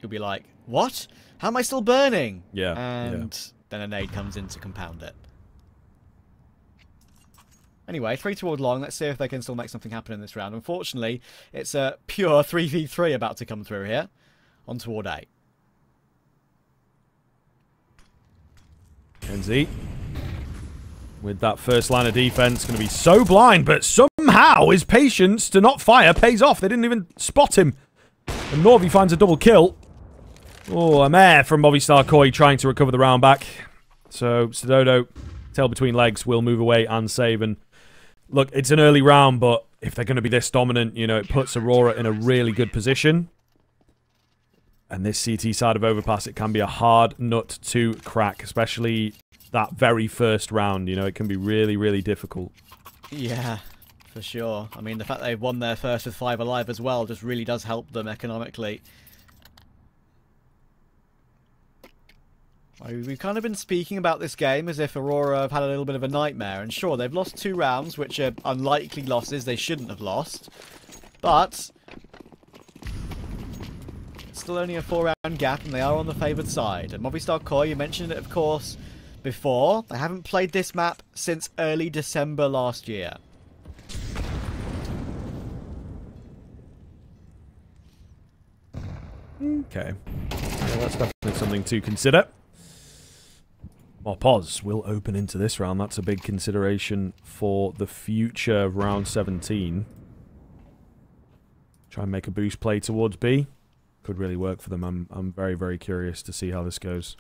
you'll be like, what? How am I still burning? Yeah. And then a nade comes in to compound it. Anyway, 3 toward long. Let's see if they can still make something happen in this round. Unfortunately, it's a pure 3v3 about to come through here. On toward A. KENSi, with that first line of defense, going to be so blind, but somehow his patience to not fire pays off. They didn't even spot him. And Norwi finds a double kill. Oh, a mare from Movistar Koi trying to recover the round back. So, stadodo, tail between legs, will move away and save. And look, it's an early round, but if they're going to be this dominant, you know, it puts Aurora in a really good position. And this CT side of Overpass, it can be a hard nut to crack, especially that very first round. You know, it can be really, really difficult. Yeah, for sure. I mean, the fact they've won their first with 5 alive as well just really does help them economically. We've kind of been speaking about this game as if Aurora have had a little bit of a nightmare. And sure, they've lost 2 rounds, which are unlikely losses they shouldn't have lost. But it's still only a 4-round gap, and they are on the favoured side. And Movistar Koi, you mentioned it, of course, before. They haven't played this map since early December last year. Okay. Yeah, that's definitely something to consider. Pos will open into this round. That's a big consideration for the future of round 17. Try and make a boost play towards B. Could really work for them. I'm very, very curious to see how this goes.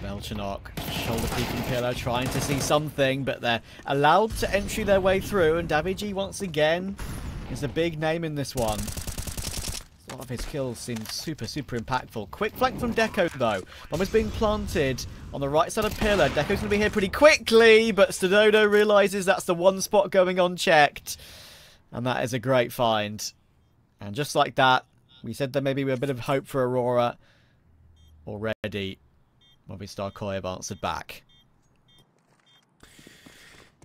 Belchanok, shoulder peeking pillar, trying to see something, but they're allowed to entry their way through, and Daviji once again is a big name in this one. A lot of his kills seem super, super impactful. Quick flank from Deco, though. Bomb is being planted on the right side of pillar. Deco's going to be here pretty quickly, but stadodo realises that's the one spot going unchecked. And that is a great find. And just like that, we said there maybe a bit of hope for Aurora. Already, Movistar Koi have answered back.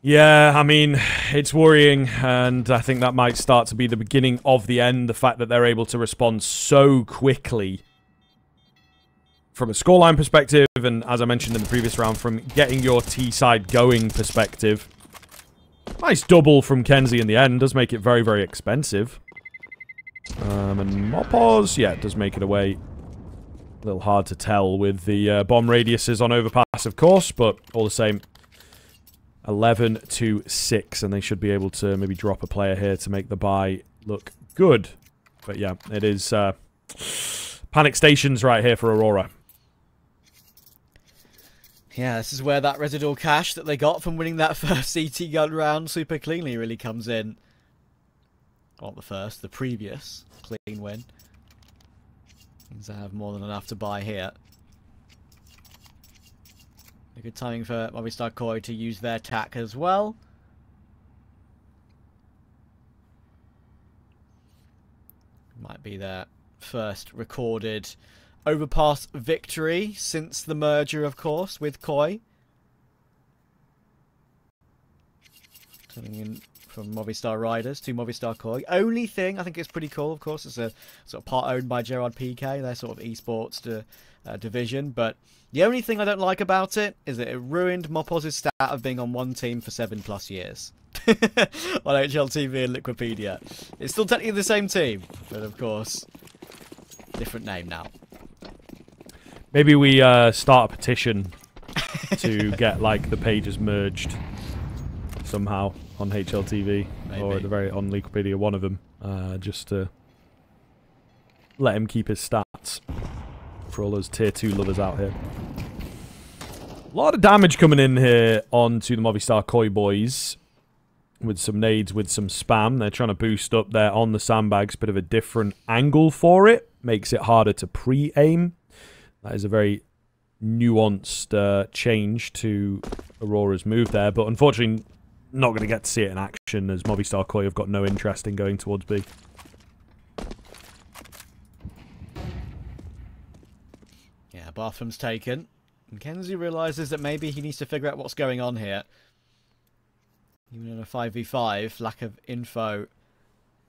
Yeah, I mean, it's worrying, and I think that might start to be the beginning of the end, the fact that they're able to respond so quickly from a scoreline perspective, and as I mentioned in the previous round, from getting your T-side going perspective. Nice double from KENSi in the end, does make it very, very expensive. And Mopos, yeah, it does make it away. A little hard to tell with the bomb radiuses on Overpass, of course, but all the same. 11-6, and they should be able to maybe drop a player here to make the buy look good. But yeah, it is panic stations right here for Aurora. Yeah, this is where that residual cash that they got from winning that first CT gun round super cleanly really comes in. Not the first, the previous clean win. Means they have more than enough to buy here. A good timing for Movistar Koi to use their tack as well. Might be their first recorded Overpass victory since the merger, of course, with Koi. Coming in from Movistar Riders to Movistar Koi. Only thing I think is pretty cool, of course, it's a sort of part owned by Gerard PK, their sort of esports division, but the only thing I don't like about it is that it ruined Mopos' stat of being on one team for 7+ years. On HLTV and Liquipedia. It's still technically the same team, but of course, different name now. Maybe we start a petition to get like the pages merged somehow on HLTV. Maybe. Or at the very on Liquipedia, one of them, just to let him keep his stats for all those tier 2 lovers out here. A lot of damage coming in here onto the Movistar Koi boys with some nades, with some spam. They're trying to boost up there on the sandbags. Bit of a different angle for it. Makes it harder to pre-aim. That is a very nuanced change to Aurora's move there. But unfortunately, not going to get to see it in action as Movistar Koi have got no interest in going towards B. Yeah, bathroom's taken. And KENSi realises that maybe he needs to figure out what's going on here. Even in a 5v5, lack of info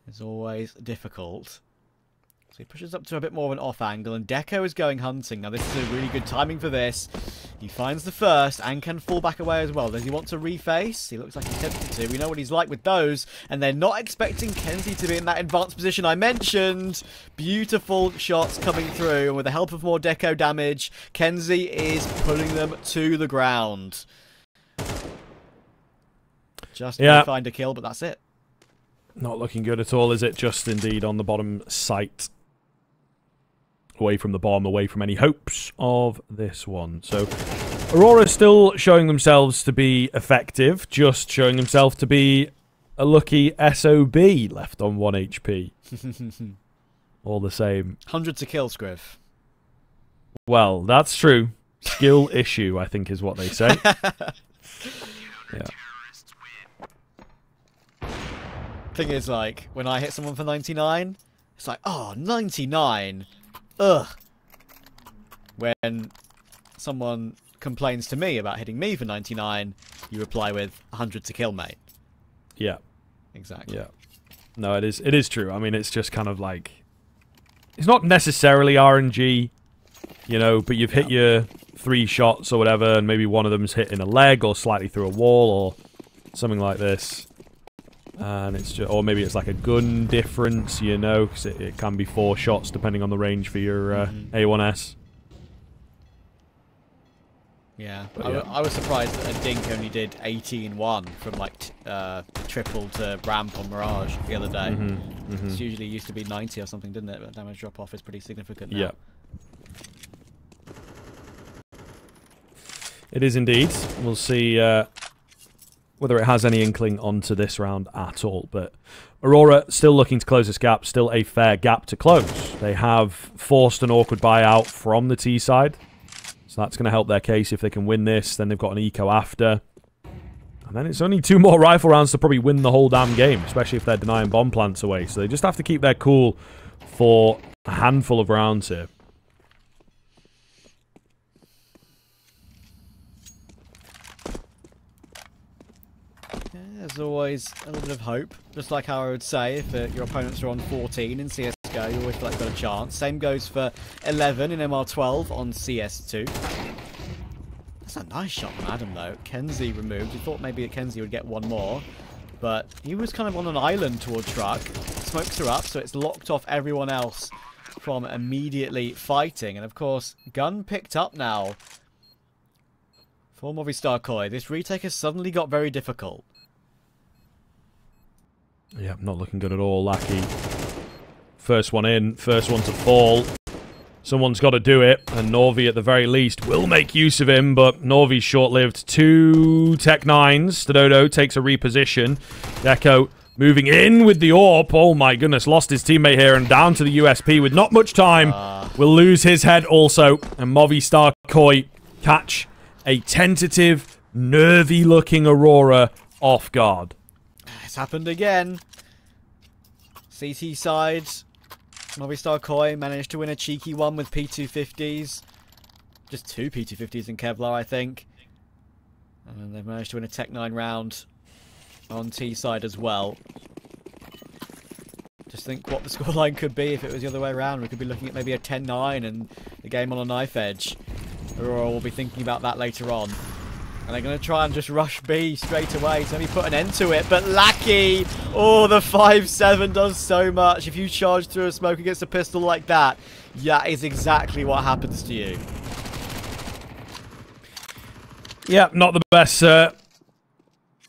is always difficult. So he pushes up to a bit more of an off angle, and Deco is going hunting. Now this is a really good timing for this. He finds the first and can fall back away as well. Does he want to reface? He looks like he's tempted to. We know what he's like with those, and they're not expecting KENSi to be in that advanced position I mentioned. Beautiful shots coming through, and with the help of more Deco damage, KENSi is pulling them to the ground. Just to find a kill, but that's it. Not looking good at all, is it? Just indeed on the bottom site. Away from the bomb, away from any hopes of this one. So, Aurora still showing themselves to be effective, just showing themselves to be a lucky SOB left on 1 HP. All the same. 100 to kill, Scriv. Well, that's true. Skill issue, I think, is what they say. Yeah. Thing is, like, when I hit someone for 99, it's like, oh, 99. Ugh. When someone complains to me about hitting me for 99, you reply with 100 to kill, mate. Yeah. Exactly. Yeah. No, it is true. I mean, it's just kind of like... It's not necessarily RNG, you know, but you've hit your 3 shots or whatever, and maybe one of them's hit in a leg or slightly through a wall or something like this. And it's just, or maybe it's like a gun difference, you know, because it can be 4 shots depending on the range for your A1S. Yeah, I was surprised that a Dink only did 18-1 from like triple to ramp on Mirage the other day. It's usually used to be 90 or something, didn't it? But damage drop off is pretty significant now. Yeah. It is indeed. We'll see whether it has any inkling onto this round at all. But Aurora still looking to close this gap, still a fair gap to close. They have forced an awkward buyout from the T side, so that's going to help their case if they can win this. Then they've got an eco after. And then it's only 2 more rifle rounds to probably win the whole damn game, especially if they're denying bomb plants away. So they just have to keep their cool for a handful of rounds here. There's always a little bit of hope, just like how I would say if your opponents are on 14 in CSGO, you always feel like you've got a chance. Same goes for 11 in MR12 on CS2. That's a nice shot from Adam, though. KENSi removed. You thought maybe that KENSi would get one more, but he was kind of on an island toward truck. Smokes are up, so it's locked off everyone else from immediately fighting. And of course, gun picked up now for Movistar Koi. This retake has suddenly got very difficult. Yeah, not looking good at all. Lackey. First one in, first one to fall. Someone's got to do it, and Norwi at the very least will make use of him, but Norwi's short-lived. 2 Tech 9s. Stadodo takes a reposition. Deco moving in with the AWP. Oh my goodness, lost his teammate here and down to the USP with not much time. Will lose his head also, and Movistar Koi catch a tentative, nervy-looking Aurora off guard. It's happened again. CT side, Movistar Koi managed to win a cheeky one with P250s. Just 2 P250s in Kevlar, I think. And they've managed to win a Tech 9 round on T side as well. Just think what the scoreline could be if it was the other way around. We could be looking at maybe a 10-9 and the game on a knife edge. Aurora will be thinking about that later on. And they're going to try and just rush B straight away to maybe put an end to it. But Lackey, oh, the 5-7 does so much. If you charge through a smoke against a pistol like that, yeah, is exactly what happens to you. Yeah, not the best,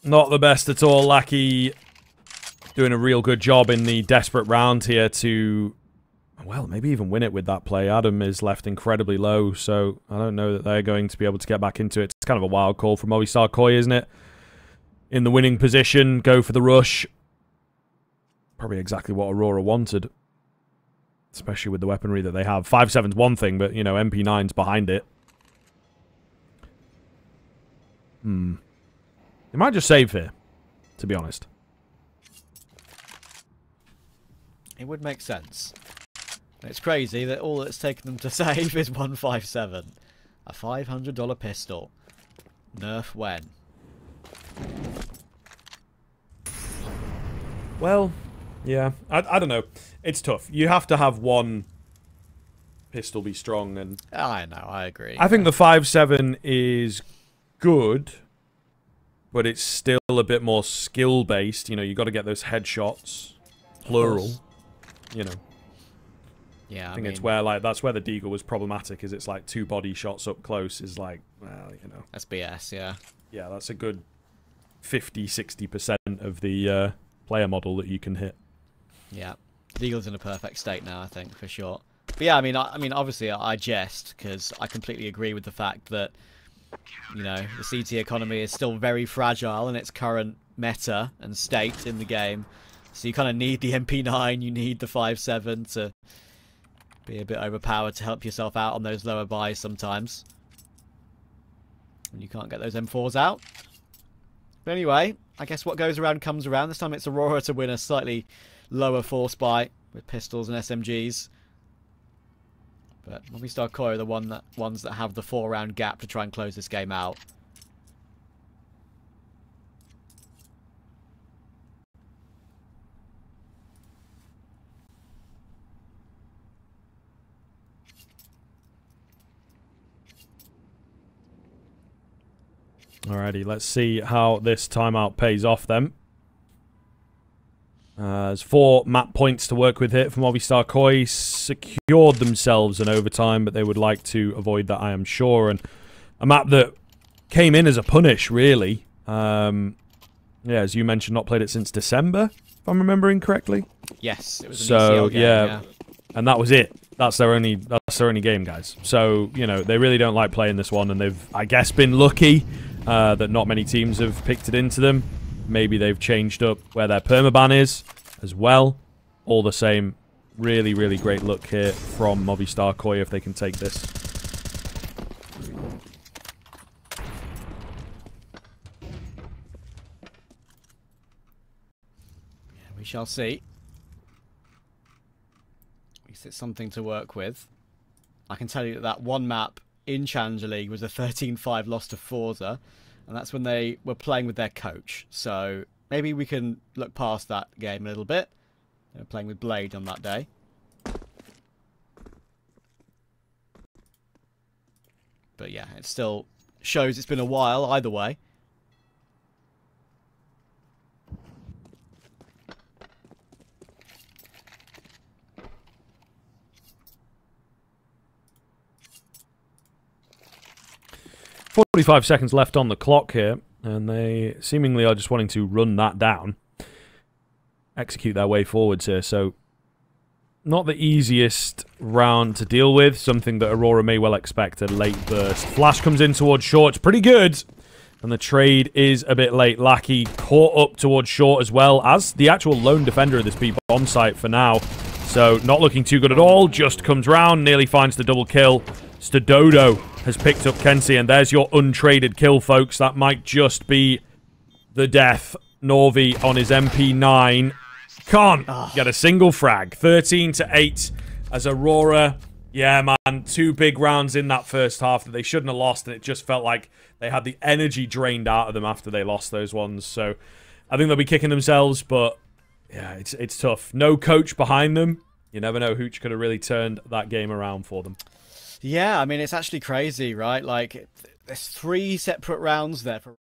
not the best at all. Lackey doing a real good job in the desperate round here to, well, maybe even win it with that play. Adam is left incredibly low, so I don't know that they're going to be able to get back into it. It's kind of a wild call from Movistar Koi, isn't it? In the winning position, go for the rush. Probably exactly what Aurora wanted. Especially with the weaponry that they have. 5-7's one thing, but, you know, MP9's behind it. They might just save here, to be honest. It would make sense. It's crazy that all it's taken them to save is 157. A $500 pistol. Nerf when? Well, yeah. I don't know. It's tough. You have to have one pistol be strong, and I know, I agree. I think the 5.7 is good, but it's still a bit more skill-based. You know, you got to get those headshots, plural, you know. Yeah, I think it's where, like, that's where the Deagle was problematic, is it's like 2 body shots up close is like, well, you know. That's BS, yeah. Yeah, that's a good 50-60% of the player model that you can hit. Yeah. The Deagle's in a perfect state now, I think, for sure. But yeah, I mean, obviously, I jest, because I completely agree with the fact that, you know, the CT economy is still very fragile in its current meta and state in the game. So you kind of need the MP9, you need the 5.7 to be a bit overpowered to help yourself out on those lower buys sometimes. And you can't get those M4s out. But anyway, I guess what goes around comes around. This time it's Aurora to win a slightly lower force buy with pistols and SMGs. But Movistar Koi are the ones that have the 4-round gap to try and close this game out. Alrighty, let's see how this timeout pays off then. There's 4 map points to work with here for Movistar Koi. Secured themselves an overtime, but they would like to avoid that, I am sure. And a map that came in as a punish, really. Yeah, as you mentioned, not played it since December, if I'm remembering correctly. Yes, it was an ESL game, yeah. And that was it. That's their only game, guys. So, you know, they really don't like playing this one, and they've, I guess, been lucky that not many teams have picked it into them. Maybe they've changed up where their permaban is as well. All the same, really, really great luck here from Movistar Koi if they can take this. Yeah, we shall see. At least it's something to work with. I can tell you that that one map in Challenger League was a 13-5 loss to Forza. And that's when they were playing with their coach. So maybe we can look past that game a little bit. They were playing with Blade on that day. But yeah, it still shows it's been a while either way. .45 seconds left on the clock here, and they seemingly are just wanting to run that down. Execute their way forwards here, so not the easiest round to deal with. Something that Aurora may well expect, a late burst. Flash comes in towards short, it's pretty good. And the trade is a bit late. Lackey caught up towards short as well as the actual lone defender of this B bomb site for now. So not looking too good at all, just comes round, nearly finds the double kill. Stadodo has picked up KENSi, and there's your untraded kill, folks. That might just be the death. Norwi on his MP9 can't get a single frag. 13-8 as Aurora. Yeah, man, 2 big rounds in that first half that they shouldn't have lost, and it just felt like they had the energy drained out of them after they lost those ones. So I think they'll be kicking themselves, but yeah, it's tough. No coach behind them. You never know. Hooch could have really turned that game around for them. Yeah, I mean, it's actually crazy, right? Like, there's 3 separate rounds there for